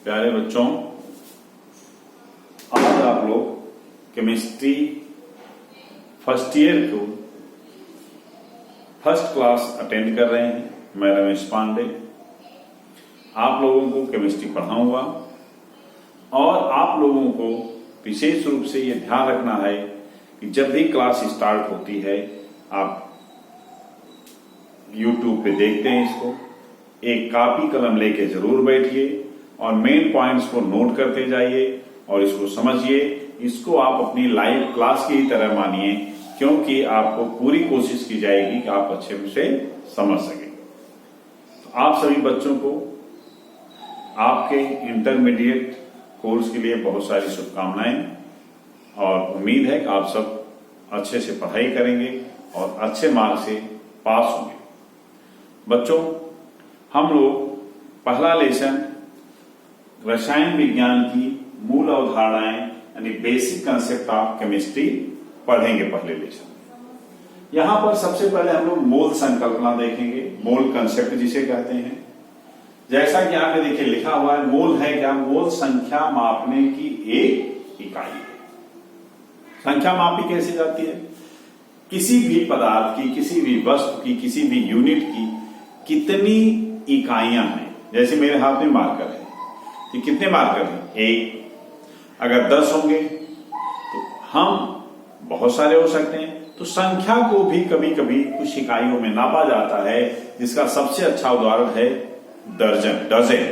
प्यारे बच्चों, आज आप लोग केमिस्ट्री फर्स्ट ईयर को फर्स्ट क्लास अटेंड कर रहे हैं। मैं रमेश पांडे आप लोगों को केमिस्ट्री पढ़ाऊंगा और आप लोगों को विशेष रूप से ये ध्यान रखना है कि जब भी क्लास स्टार्ट होती है आप YouTube पे देखते हैं इसको, एक कॉपी कलम लेके जरूर बैठिए और मेन पॉइंट्स को नोट करते जाइए और इसको समझिए। इसको आप अपनी लाइव क्लास की तरह मानिए, क्योंकि आपको पूरी कोशिश की जाएगी कि आप अच्छे से समझ सकें। तो आप सभी बच्चों को आपके इंटरमीडिएट कोर्स के लिए बहुत सारी शुभकामनाएं और उम्मीद है कि आप सब अच्छे से पढ़ाई करेंगे और अच्छे मार्क्स से पास होंगे। बच्चों, हम लोग पहला लेसन रसायन विज्ञान की मूल अवधारणाएं यानी बेसिक कंसेप्ट ऑफ केमिस्ट्री पढ़ेंगे पहले लेसन में। यहां पर सबसे पहले हम लोग मोल संकल्पना देखेंगे, मोल कंसेप्ट जिसे कहते हैं। जैसा कि यहां पे देखिए लिखा हुआ है, मोल है क्या? मोल संख्या मापने की एक इकाई है। संख्या मापी कैसे जाती है? किसी भी पदार्थ की, किसी भी वस्तु की, किसी भी यूनिट की कितनी इकाइयां हैं। जैसे मेरे हाथ में मार्कर है, तो कितने मार्कर हैं? एक। अगर 10 होंगे तो हम बहुत सारे हो सकते हैं। तो संख्या को भी कभी कभी कुछ इकाइयों में नापा जाता है, जिसका सबसे अच्छा उदाहरण है दर्जन, डजन।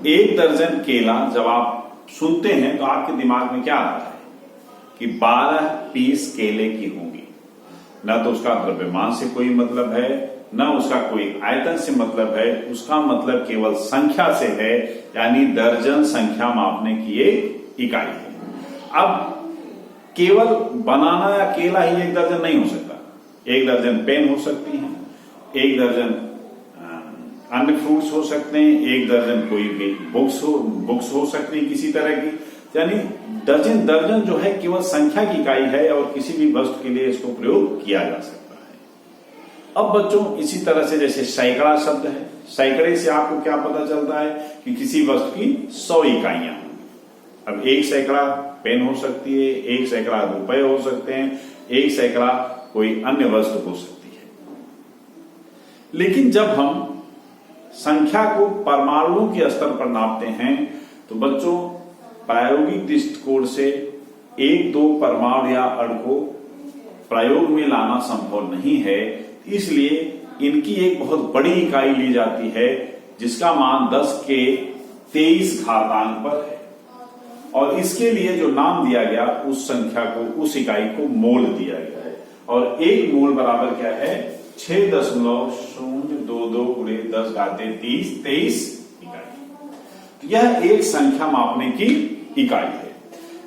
एक दर्जन केला जब आप सुनते हैं तो आपके दिमाग में क्या आता है कि 12 पीस केले की होंगी। न तो उसका द्रव्यमान से कोई मतलब है, न उसका कोई आयतन से मतलब है, उसका मतलब केवल संख्या से है, यानी दर्जन संख्या मापने की एक इकाई है। अब केवल बनाना या केला ही एक दर्जन नहीं हो सकता। एक दर्जन पेन हो सकती है, एक दर्जन अन्य फ्रूट्स हो सकते हैं, एक दर्जन कोई भी बुक्स हो सकती है किसी तरह की। यानी दर्जन जो है केवल संख्या की इकाई है और किसी भी वस्तु के लिए इसको प्रयोग किया जा सकता है। अब बच्चों, इसी तरह से जैसे सैकड़ा शब्द है, सैकड़े से आपको क्या पता चलता है कि किसी वस्तु की 100 इकाइयां होंगी। अब एक सैकड़ा पेन हो सकती है, एक सैकड़ा रुपए हो सकते हैं, एक सैकड़ा कोई अन्य वस्तु हो सकती है। लेकिन जब हम संख्या को परमाणुओं के स्तर पर नापते हैं तो बच्चों, प्रायोगिक दृष्टिकोण से 1-2 परमाणु या अणु को प्रयोग में लाना संभव नहीं है। इसलिए इनकी एक बहुत बड़ी इकाई ली जाती है, जिसका मान 10 के 23 घातांक पर है। और इसके लिए जो नाम दिया गया, उस संख्या को, उस इकाई को मोल दिया गया है। और एक मोल बराबर क्या है? 6.022 × 10⁻23 इकाई। यह एक संख्या मापने की इकाई है।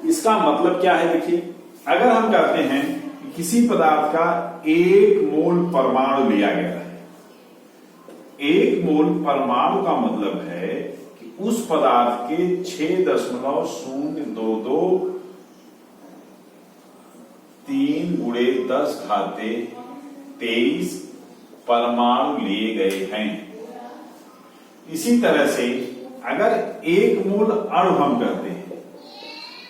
इसका मतलब क्या है? देखिए, अगर हम कहते हैं कि किसी पदार्थ का 1 मोल परमाणु लिया गया है, 1 मोल परमाणु का मतलब है कि उस पदार्थ के 6.022 3 × 10⁻23 परमाणु लिए गए हैं। इसी तरह से अगर 1 मोल अणु हम कहते हैं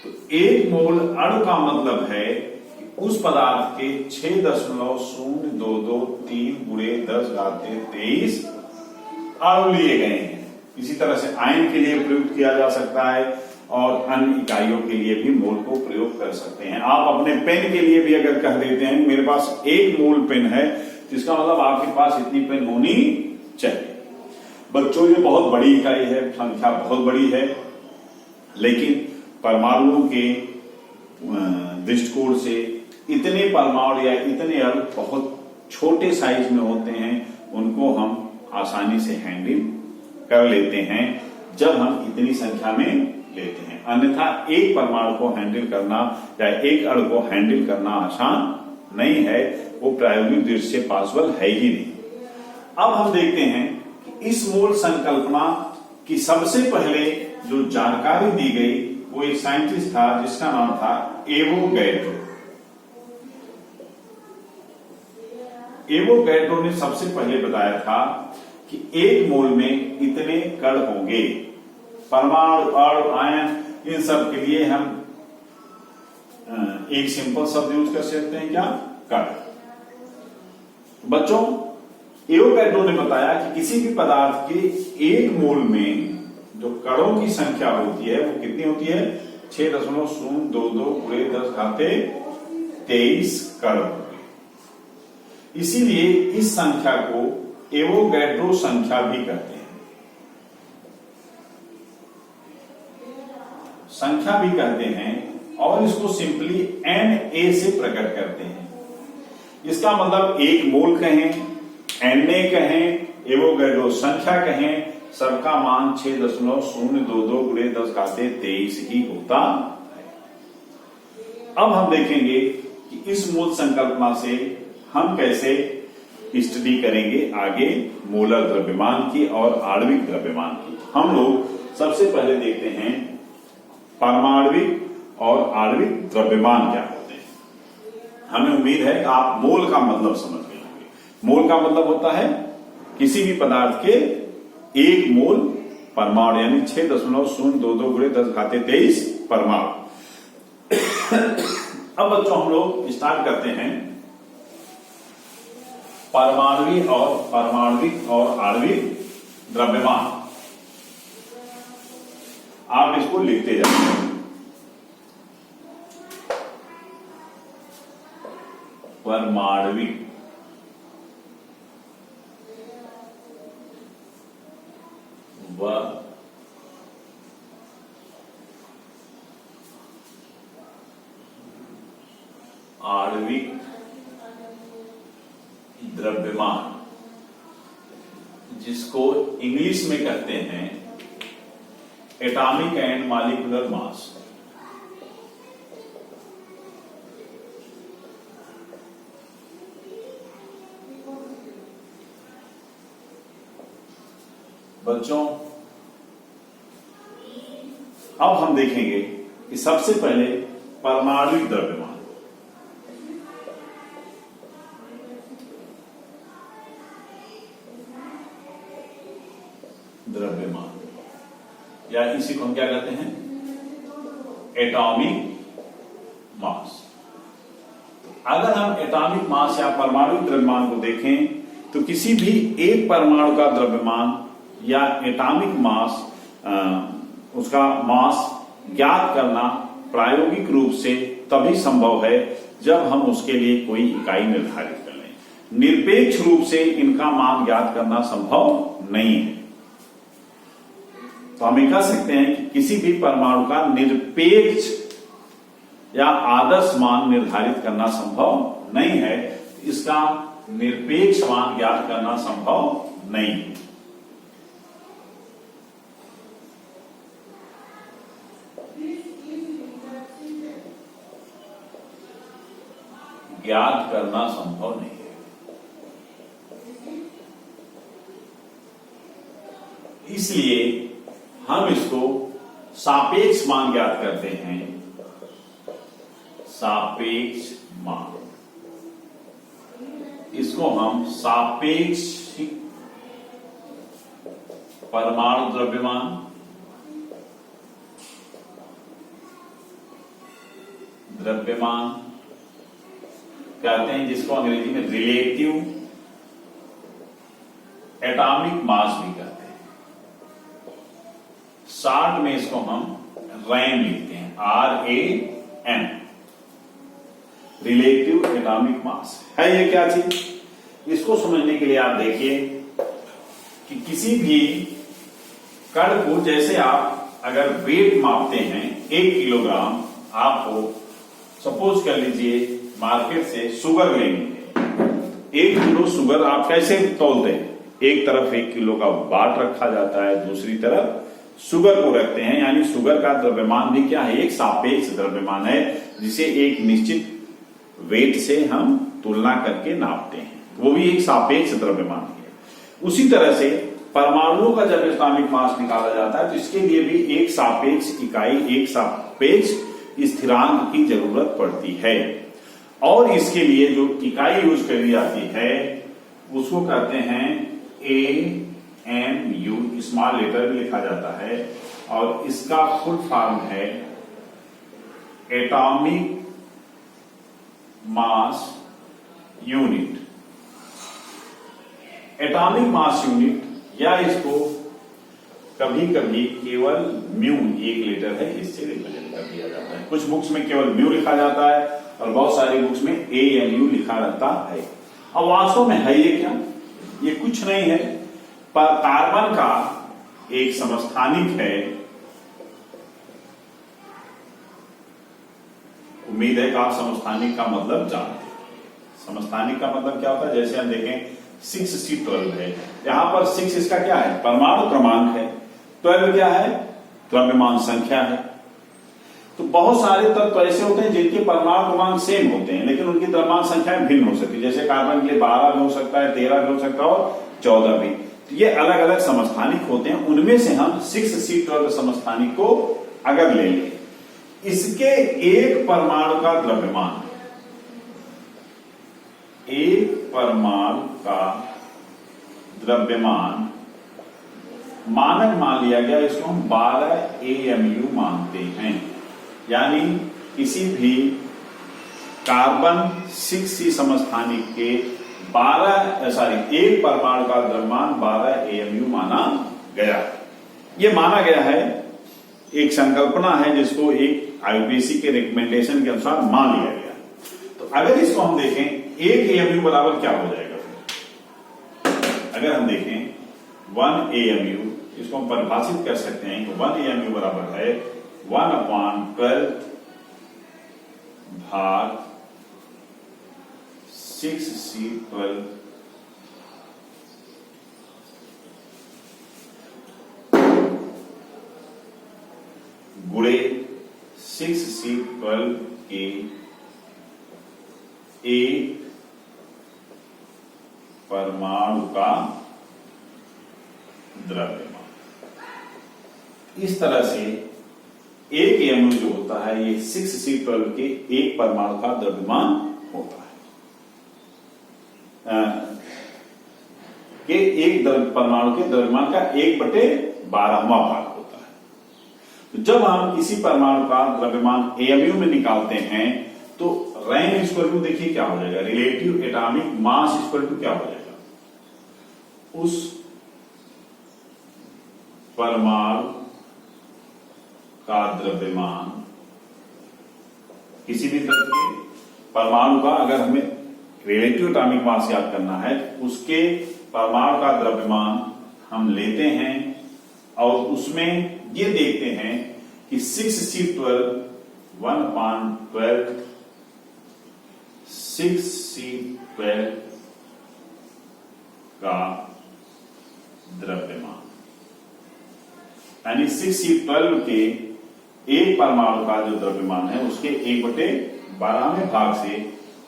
तो 1 मोल अणु का मतलब है कि उस पदार्थ के 6.0223 × 10⁻23 अणु लिए गए हैं। इसी तरह से आयन के लिए प्रयुक्त किया जा सकता है और अन्य इकाइयों के लिए भी मोल को प्रयोग कर सकते हैं। आप अपने पेन के लिए भी अगर कह देते हैं मेरे पास 1 मोल पेन है, तो इसका मतलब आपके पास इतनी पेन होनी चाहिए। बच्चों, ये बहुत बड़ी इकाई है, संख्या बहुत बड़ी है, लेकिन परमाणुओं के दृष्टिकोण से इतने परमाणु या इतने अणु बहुत छोटे साइज में होते हैं, उनको हम आसानी से हैंडल कर लेते हैं जब हम इतनी संख्या में लेते हैं। अन्यथा एक परमाणु को हैंडल करना या एक अणु को हैंडल करना आसान नहीं है, वो प्रायोगिक दृष्टि से पॉसिबल है ही नहीं। अब हम देखते हैं कि इस मोल संकल्पना की सबसे पहले जो जानकारी दी गई, वो एक साइंटिस्ट था जिसका नाम था एवोगैड्रो। एवोगैड्रो ने सबसे पहले बताया था कि 1 मोल में इतने कण होंगे। परमाणु, अणु, आयन, इन सब के लिए हम एक सिंपल शब्द यूज कर सकते हैं, क्या? कण। बच्चों, एवोगैड्रो ने बताया कि किसी भी पदार्थ के एक मोल में जो कणों की संख्या होती है वो कितनी होती है? 6.022 × 10⁻23 कण होती है। इसीलिए इस संख्या को एवोगैड्रो संख्या भी कहते हैं, संख्या भी कहते हैं, और इसको सिंपली Na से प्रकट करते हैं। इसका मतलब एक मोल कहें, Na कहें, एवोगैड्रो संख्या कहें, सबका मान 6.022 × 10⁻23 ही होता है। अब हम देखेंगे कि इस मूल संकल्पना से हम कैसे स्टडी करेंगे आगे मोलर द्रव्यमान की और आणविक द्रव्यमान की। हम लोग सबसे पहले देखते हैं परमाणविक और आणविक द्रव्यमान क्या होते हैं। हमें उम्मीद है कि आप मोल का मतलब समझ गए होंगे। मोल का मतलब होता है किसी भी पदार्थ के एक मोल परमाणु, यानी 6.022 × 10⁻23 परमाणु। अब बच्चों हम लोग स्टार्ट करते हैं परमाणविक और आणविक द्रव्यमान। आप इसको लिखते जाइए। परमाणविक व आणविक द्रव्यमान, जिसको इंग्लिश में कहते हैं एटॉमिक एंड मॉलिक्यूलर मास। बच्चों, अब हम देखेंगे कि सबसे पहले परमाणविक द्रव्यमान। या इसी को हम क्या कहते हैं? Atomic mass. अगर हम एटॉमिक मास या परमाणु द्रव्यमान को देखें तो किसी भी एक परमाणु का द्रव्यमान या एटॉमिक मास, उसका मास ज्ञात करना प्रायोगिक रूप से तभी संभव है जब हम उसके लिए कोई इकाई निर्धारित कर लें। निरपेक्ष रूप से इनका मान ज्ञात करना संभव नहीं है। तो हम ये कह सकते हैं कि किसी भी परमाणु का निरपेक्ष या आदर्श मान निर्धारित करना संभव नहीं है। इसका निरपेक्ष मान ज्ञात करना संभव नहीं है। ज्ञात करना संभव नहीं है। इसलिए हम इसको सापेक्ष मान ज्ञात करते हैं। सापेक्ष मान, इसको हम सापेक्ष परमाणु द्रव्यमान, कहते हैं, जिसको अंग्रेजी में रिलेटिव एटॉमिक मास भी कहते हैं। शॉर्ट में इसको हम रैम लिखते हैं, RAM, रिलेटिव एटॉमिक मास। है ये क्या चीज? इसको समझने के लिए आप देखिए कि किसी भी कण को, जैसे आप अगर वेट मापते हैं 1 किलोग्राम, आपको सपोज कर लीजिए मार्केट से शुगर लेंगे, 1 किलो शुगर आप कैसे तौलते हैं? एक तरफ 1 किलो का बाट रखा जाता है, दूसरी तरफ शुगर को रखते हैं। यानी शुगर का द्रव्यमान भी क्या है? एक सापेक्ष द्रव्यमान है, जिसे एक निश्चित वेट से हम तुलना करके नापते हैं। वो भी एक सापेक्ष द्रव्यमान है। उसी तरह से परमाणुओं का जब एटॉमिक मास निकाला जाता है तो इसके लिए भी एक सापेक्ष इकाई, एक सापेक्ष स्थिरांक की जरूरत पड़ती है। और इसके लिए जो इकाई यूज करी जाती है उसको कहते हैं AMU, स्मॉल लेटर में लिखा जाता है, और इसका फुल फॉर्म है atomic mass unit. Atomic mass unit या इसको कभी कभी केवल म्यू 1 लीटर है इससे रिप्रेजेंट कर दिया जाता है। कुछ बुक्स में केवल म्यू लिखा जाता है और बहुत सारी बुक्स में AMU लिखा रहता है। अब वास्तव में है ये क्या? ये कुछ नहीं है पर कार्बन का एक समस्थानिक है। उम्मीद है कि आप समस्थानिक का मतलब जानते हैं। समस्थानिक का मतलब क्या होता है? जैसे हम देखें 6C12 है, यहां पर 6 इसका क्या है? परमाणु क्रमांक है। 12 क्या है? द्रव्यमान संख्या है। तो बहुत सारे तत्व ऐसे होते हैं जिनके परमाणु क्रमांक सेम होते हैं लेकिन उनकी द्रव्यमान संख्याएं भिन्न हो सकती है। जैसे कार्बन के लिए 12 भी हो सकता है, 13 भी हो सकता है और 14 भी। तो ये अलग अलग समस्थानिक होते हैं। उनमें से हम 6C12 समस्थानिक को अगर ले लें, इसके एक परमाणु का द्रव्यमान, एक परमाणु का द्रव्यमान मानक मान लिया गया, इसको हम 12 AMU मानते हैं। यानी किसी भी कार्बन 6C समस्थानिक के एक परमाणु का द्रव्यमान 12 AMU माना गया। यह माना गया है, एक संकल्पना है जिसको एक IUPAC के रिकमेंडेशन के अनुसार मान लिया गया। तो अगर इसको हम देखें, 1 AMU बराबर क्या हो जाएगा? अगर हम देखें 1 AMU, इसको हम परिभाषित कर सकते हैं कि 1 AMU बराबर है 1/12 भाग 6C12 गुणे 6C12 के एक परमाणु का द्रव्यमान। इस तरह से 1 AMU जो होता है ये 6C12 के एक परमाणु का द्रव्यमान होता है। के एक परमाणु के द्रव्यमान का 1/12वां भाग होता है। तो जब हम किसी परमाणु का द्रव्यमान AMU में निकालते हैं तो रैंक इक्वल टू देखिए क्या हो जाएगा, relative atomic mass equal to क्या हो जाएगा, उस परमाणु का द्रव्यमान, किसी भी तरह के परमाणु का अगर हमें रिलेटिव एटॉमिक मास याद करना है, उसके परमाणु का द्रव्यमान हम लेते हैं और उसमें ये देखते हैं कि 6C12 1/12 6C12 का द्रव्यमान, यानी 6C12 के एक परमाणु का जो द्रव्यमान है उसके 1/12वें भाग से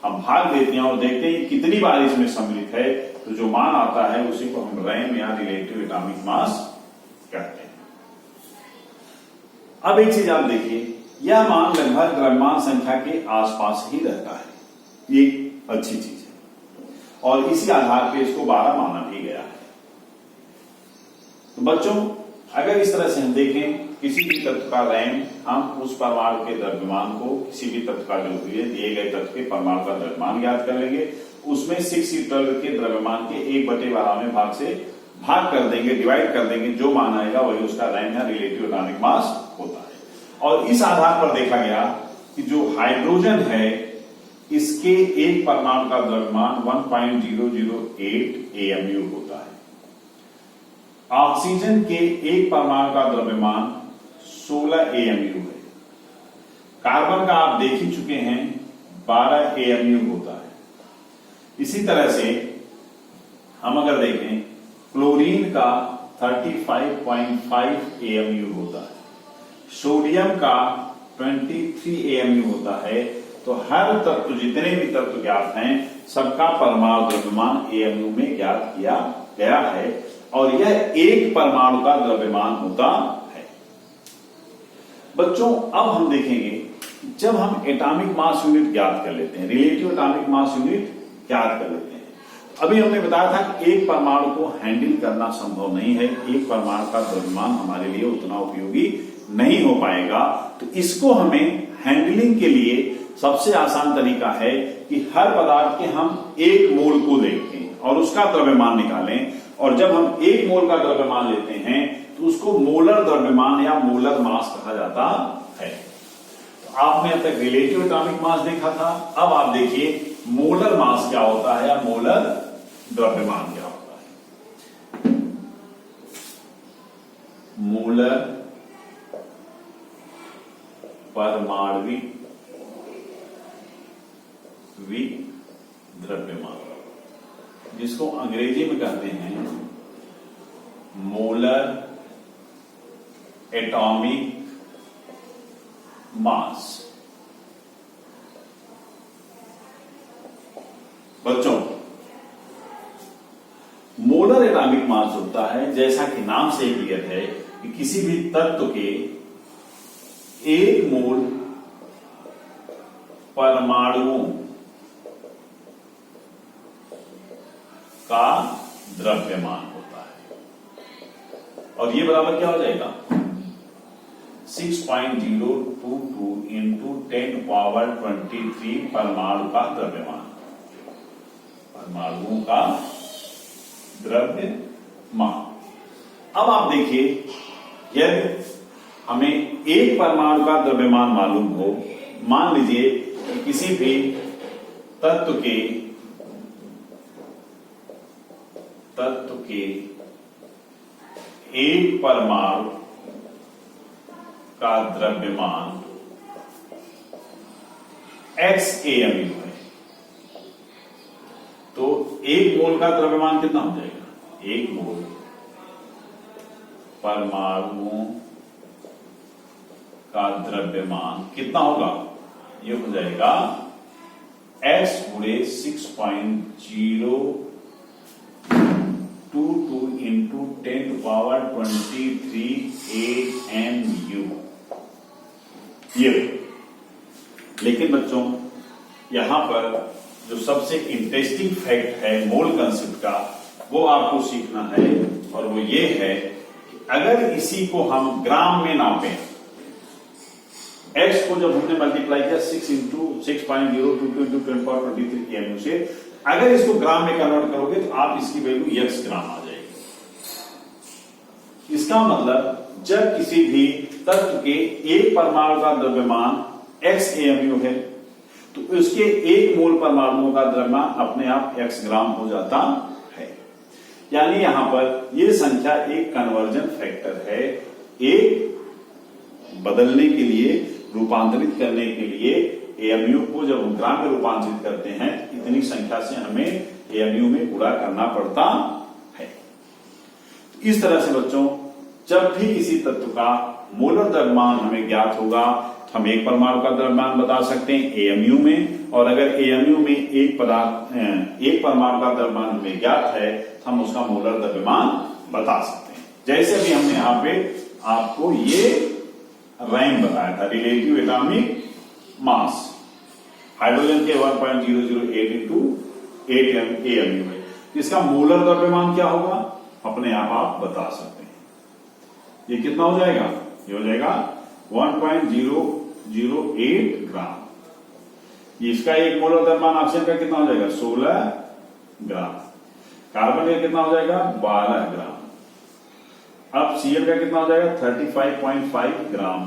हम भाग देते हैं और देखते हैं कितनी बार इसमें सम्मिलित है। तो जो मान आता है उसी को हम रैम या रिलेटिव एटॉमिक मास कहते हैं। अब एक चीज आप देखिए, यह मान लगभग द्रव्यमान संख्या के आसपास ही रहता है। ये अच्छी चीज है और इसी आधार पे इसको 12 माना भी गया है। तो बच्चों अगर इस तरह से हम देखें किसी भी तत्व का रैंक, हम उस परमाणु के द्रव्यमान को किसी भी तत्व का जो दिए गए तत्व के परमाणु का द्रव्यमान ज्ञात कर लेंगे, उसमें 6C12 के द्रव्यमान के 1/12वें भाग से भाग कर देंगे, डिवाइड कर देंगे, जो मान आएगा वही उसका रैंक या रिलेटिव एटॉमिक मास होता है। और इस आधार पर देखा गया कि जो हाइड्रोजन है इसके एक परमाणु का द्रव्यमान 1.008 AMU होता है। ऑक्सीजन के एक परमाणु का द्रव्यमान 16 AMU है। कार्बन का आप देख ही चुके हैं 12 AMU होता है। इसी तरह से हम अगर देखें क्लोरीन का 35.5 AMU होता है, सोडियम का 23 AMU होता है। तो हर तत्व, जितने भी तत्व ज्ञात हैं, सबका परमाणु द्रव्यमान AMU में ज्ञात किया गया है और यह एक परमाणु का द्रव्यमान होता है। बच्चों अब हम देखेंगे जब हम एटॉमिक मास यूनिट ज्ञात कर लेते हैं, रिलेटिव एटॉमिक मास यूनिट ज्ञात कर लेते हैं, अभी हमने बताया था कि एक परमाणु को हैंडल करना संभव नहीं है, एक परमाणु का द्रव्यमान हमारे लिए उतना उपयोगी नहीं हो पाएगा। तो इसको हमें हैंडलिंग के लिए सबसे आसान तरीका है कि हर पदार्थ के हम एक मोल को देखें और उसका द्रव्यमान निकालें, और जब हम एक मोल का द्रव्यमान लेते हैं तो उसको मोलर द्रव्यमान या मोलर मास कहा जाता है। तो आपने अब तक रिलेटिव एटॉमिक मास देखा था, अब आप देखिए मोलर मास क्या होता है या मोलर द्रव्यमान क्या होता है। मोलर परमाणविक द्रव्यमान, जिसको अंग्रेजी में कहते हैं मोलर एटॉमिक मास। बच्चों, मोलर एटॉमिक मास होता है, जैसा कि नाम से क्लियर है, कि किसी भी तत्व के एक मोल परमाणुओं का द्रव्यमान होता है, और ये बराबर क्या हो जाएगा 6.022 इंटू 10⁻23 परमाणु का द्रव्यमान, परमाणुओं का द्रव्यमान। अब आप देखिए, यदि हमें एक परमाणु का द्रव्यमान मालूम हो, मान लीजिए कि किसी भी तत्व के एक परमाणु का द्रव्यमान XAMU है, तो एक मोल का द्रव्यमान कितना हो जाएगा, एक मोल परमाणुओं का द्रव्यमान कितना होगा, ये हो जाएगा X गुणे 6.022 इंटू 10⁻23 AMU। ये, लेकिन बच्चों यहां पर जो सबसे इंटरेस्टिंग फैक्ट है मोल कंसेप्ट का, वो आपको सीखना है, और वो ये है कि अगर इसी को हम ग्राम में नापें, x को जब हमने मल्टीप्लाई किया 6 इंटू 6.022 इंटू 10⁻23 AMU से, अगर इसको ग्राम में कन्वर्ट करोगे तो आप इसकी वैल्यू x ग्राम आ जाएगी। इसका मतलब जब किसी भी तत्व के एक परमाणु का द्रव्यमान XAMU है, तो उसके एक मोल परमाणुओं का द्रव्यमान अपने आप x ग्राम हो जाता है। यानी यहां पर यह संख्या एक कन्वर्जन फैक्टर है, एक बदलने के लिए, रूपांतरित करने के लिए AMU को जब हम ग्राम में रूपांतरित करते हैं, इतनी संख्या से हमें AMU में गुणा करना पड़ता है। इस तरह से बच्चों, जब भी किसी तत्व का मोलर द्रव्यमान हमें ज्ञात होगा, तो हम एक परमाणु का द्रव्यमान बता सकते हैं AMU में, और अगर AMU में एक परमाणु का द्रव्यमान हमें ज्ञात है, तो हम उसका मोलर द्रव्यमान बता सकते हैं। जैसे भी हमने यहां पे आपको ये रैंक बताया था, रिलेटिव एटॉमिक मास, हाइड्रोजन के 1.008 इंटू 8 AMU है, इसका मोलर द्रव्यमान क्या होगा अपने आप बता सकते हैं। ये कितना हो जाएगा, ये हो जाएगा 1.008 ग्राम। इसका एक मोलर द्रव्यमान ऑक्सीजन का कितना हो जाएगा 16 ग्राम, कार्बन का कितना हो जाएगा 12 ग्राम, अब Cl का कितना हो जाएगा 35.5 ग्राम,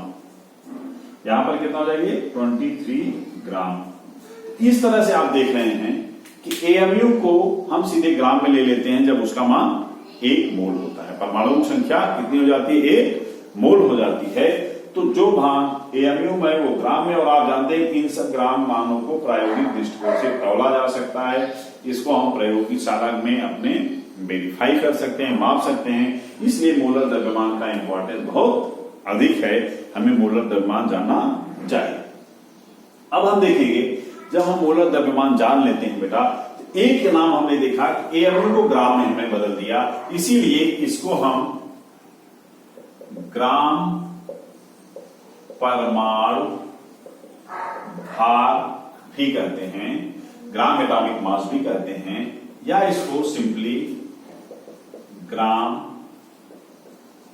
यहां पर कितना हो जाएगी 23 ग्राम। इस तरह से आप देख रहे हैं कि AMU को हम सीधे ग्राम में ले लेते हैं जब उसका मान 1 मोल होता है, परमाणु की संख्या कितनी हो जाती है 1 मोल हो जाती है। तो जो मान AMU में वो ग्राम में, और आप जानते हैं इन सब ग्राम मानों को प्रायोगिक दृष्टिकोण से तौला जा सकता है, इसको हम प्रयोगशाला में अपने वेरीफाई कर सकते हैं, माप सकते हैं, इसलिए मोलर द्रव्यमान का इंपॉर्टेंस बहुत अधिक है, हमें मोलर द्रव्यमान जानना चाहिए। अब हम देखेंगे, जब हम मोलर द्रव्यमान जान लेते हैं बेटा, तो एक के नाम हमने देखा कि AMU को ग्राम में हमने बदल दिया, इसीलिए इसको हम ग्राम परमाणु भार भी कहते हैं, ग्राम एटॉमिक मास भी कहते हैं, या इसको सिंपली ग्राम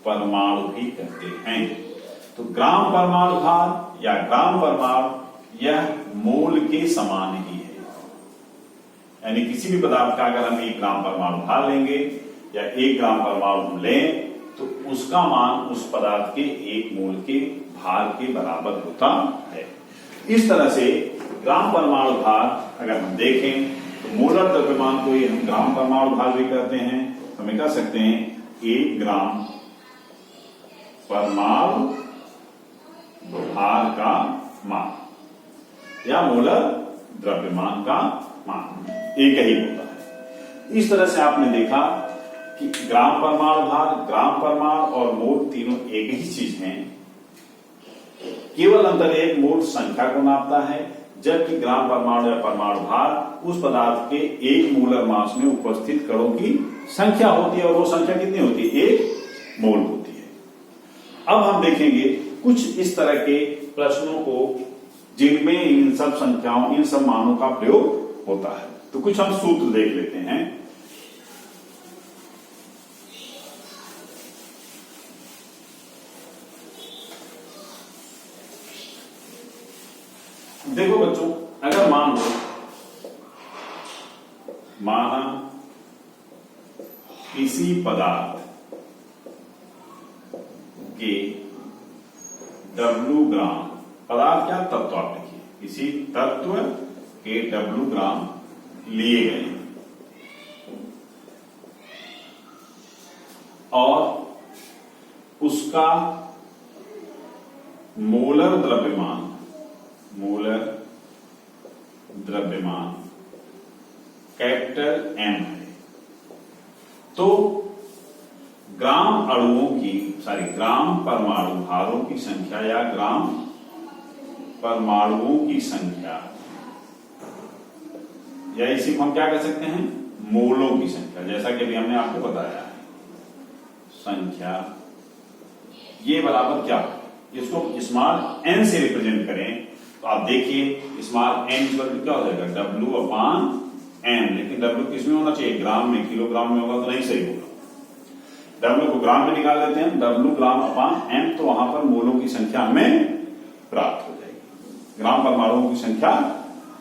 परमाणु भी कहते हैं। तो ग्राम परमाणु भार या ग्राम परमाणु यह मोल के समान ही है, यानी किसी भी पदार्थ का अगर हम 1 ग्राम परमाणु भार लेंगे या 1 ग्राम परमाणु लें तो उसका मान उस पदार्थ के 1 मोल के भार के बराबर होता है। इस तरह से ग्राम परमाणु भार अगर हम देखें तो मोलर द्रव्यमान को ही हम ग्राम परमाणु भार भी कहते हैं। हमें कह सकते हैं 1 ग्राम परमाणु भार का मान या मोलर द्रव्यमान का मान एक ही होता है। इस तरह से आपने देखा कि ग्राम परमाणु भार, ग्राम परमाणु और मोल तीनों एक ही चीज हैं, केवल अंतर एक मोल संख्या को नापता है, जबकि ग्राम परमाणु या परमाणु भार उस पदार्थ के 1 मोलर मास में उपस्थित कणों की संख्या होती है और वो संख्या कितनी होती है? 1 मोल होती है। अब हम देखेंगे कुछ इस तरह के प्रश्नों को जिनमें इन सब संख्याओं, इन सब मानों का प्रयोग होता है। तो कुछ हम सूत्र देख लेते हैं। देखो बच्चों, अगर मान लो माना किसी पदार्थ के W ग्राम, पदार्थ क्या तत्व आप लिखिए, किसी तत्व के W ग्राम लिए गए और उसका मोलर द्रव्यमान कैपिटल M है, तो ग्राम परमाणु भारों की संख्या या ग्राम परमाणुओं की संख्या, या इसी को हम क्या कह सकते हैं? मोलों की संख्या, जैसा कि अभी हमने आपको बताया है। संख्या ये बराबर क्या है? इसको स्मॉल n से रिप्रेजेंट करें तो आप देखिए स्मॉल n क्या हो जाएगा? W/m, लेकिन W किस में होना चाहिए? ग्राम में। किलोग्राम में होगा तो नहीं सही होगा। W को ग्राम में निकाल लेते हैं, W ग्राम/m, तो वहां पर मोलों की संख्या हमें प्राप्त हो जाएगी, ग्राम परमाणुओं की संख्या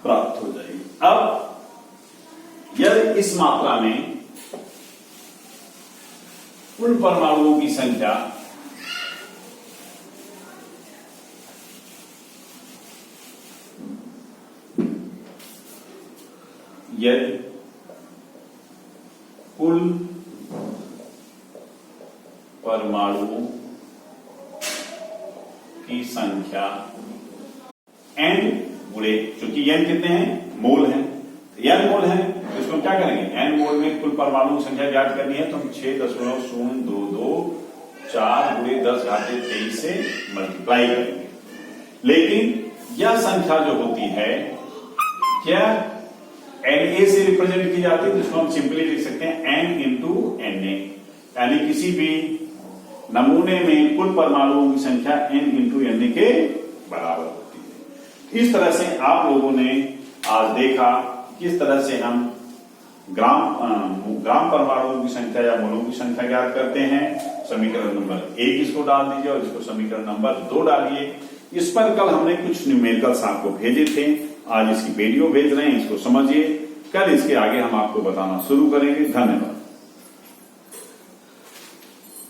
प्राप्त हो जाएगी। अब यदि इस मात्रा में कुल परमाणुओं की संख्या यदि कुल परमाणुओं की संख्या n गुणे, चूंकि n कितने हैं? मोल हैं, n मोल है तो इसको क्या करेंगे? n मोल में कुल परमाणु की संख्या ज्ञात करनी है तो हम 6.022 गुणे 10⁻23 से मल्टीप्लाई करेंगे। लेकिन यह संख्या जो होती है क्या Na से रिप्रेजेंट की जाती है, जिसको हम सिंपली लिख सकते हैं n इंटू Na, यानी किसी भी नमूने में कुल परमाणुओं की संख्या n इंटू Na के बराबर होती है। इस तरह से आप लोगों ने आज देखा किस तरह से हम ग्राम परमाणुओं की संख्या या मोलों की संख्या ज्ञात करते हैं। समीकरण नंबर 1 इसको डाल दीजिए और इसको समीकरण नंबर 2 डालिए। इस पर कल हमने कुछ न्यूमेरिकल्स आपको भेजे थे, आज इसकी वीडियो भेज रहे हैं, इसको समझिए। कल इसके आगे हम आपको बताना शुरू करेंगे। धन्यवाद।